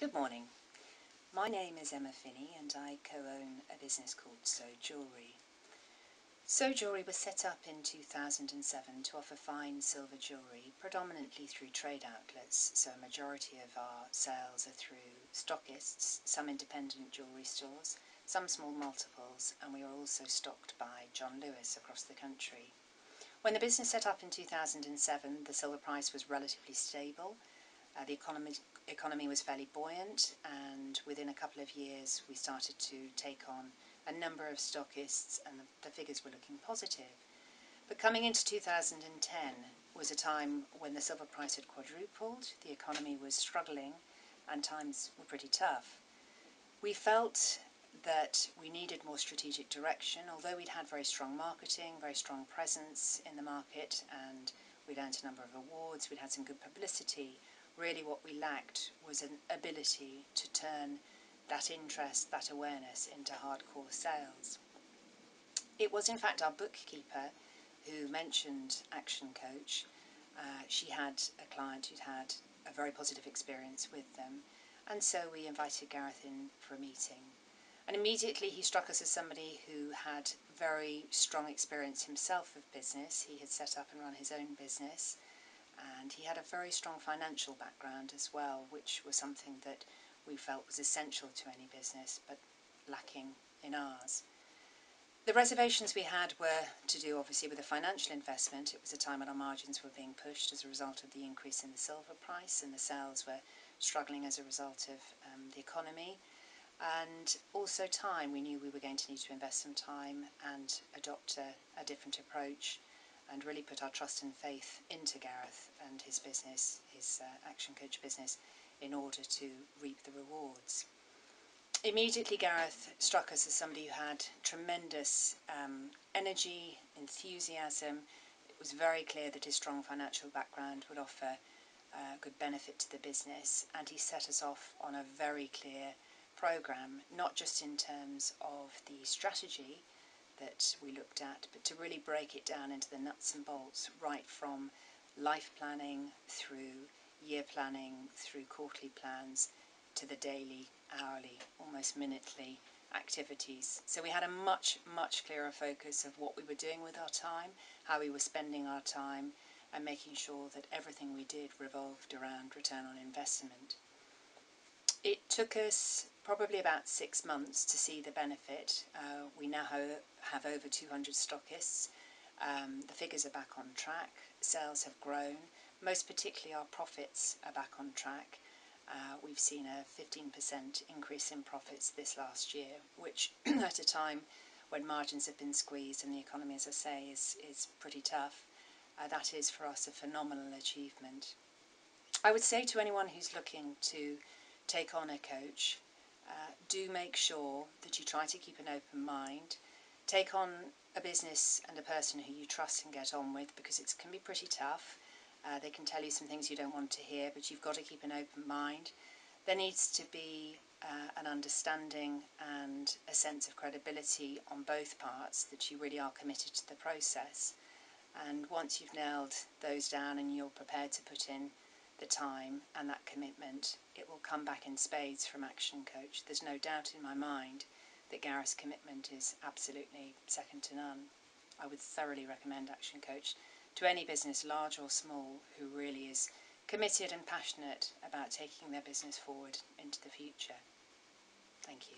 Good morning. My name is Emma Finney and I co-own a business called Jewellery. Jewellery was set up in 2007 to offer fine silver jewellery, predominantly through trade outlets, so a majority of our sales are through stockists, some independent jewellery stores, some small multiples, and we are also stocked by John Lewis across the country. When the business set up in 2007, the silver price was relatively stable. The economy was fairly buoyant, and within a couple of years we started to take on a number of stockists and the figures were looking positive. But coming into 2010 was a time when the silver price had quadrupled, the economy was struggling and times were pretty tough. We felt that we needed more strategic direction. Although we'd had very strong marketing, very strong presence in the market, and we'd earned a number of awards, we'd had some good publicity, really what we lacked was an ability to turn that interest, that awareness into hardcore sales. It was in fact our bookkeeper who mentioned Action Coach. She had a client who'd had a very positive experience with them, and so we invited Gareth in for a meeting. And immediately he struck us as somebody who had very strong experience himself of business. He had set up and run his own business, and he had a very strong financial background as well, which was something that we felt was essential to any business, but lacking in ours. The reservations we had were to do obviously with the financial investment. It was a time when our margins were being pushed as a result of the increase in the silver price, and the sales were struggling as a result of the economy. And also time. We knew we were going to need to invest some time and adopt a different approach, and really put our trust and faith into Gareth and his business, his Action Coach business, in order to reap the rewards. Immediately Gareth struck us as somebody who had tremendous energy, enthusiasm. It was very clear that his strong financial background would offer good benefit to the business, and he set us off on a very clear programme, not just in terms of the strategy that we looked at, but to really break it down into the nuts and bolts, right from life planning through year planning, through quarterly plans, to the daily, hourly, almost minutely activities. So we had a much clearer focus of what we were doing with our time, how we were spending our time, and making sure that everything we did revolved around return on investment. It took us probably about 6 months to see the benefit. We now have over 200 stockists. The figures are back on track. Sales have grown. Most particularly our profits are back on track. We've seen a 15% increase in profits this last year, which at a time when margins have been squeezed and the economy, as I say, is pretty tough, that is for us a phenomenal achievement. I would say to anyone who's looking to take on a coach, do make sure that you try to keep an open mind. Take on a business and a person who you trust and get on with, because it can be pretty tough. They can tell you some things you don't want to hear, but you've got to keep an open mind. There needs to be an understanding and a sense of credibility on both parts, that you really are committed to the process. And once you've nailed those down and you're prepared to put in the time and that commitment, it will come back in spades from Action Coach. There's no doubt in my mind that Gareth's commitment is absolutely second to none. I would thoroughly recommend Action Coach to any business, large or small, who really is committed and passionate about taking their business forward into the future. Thank you.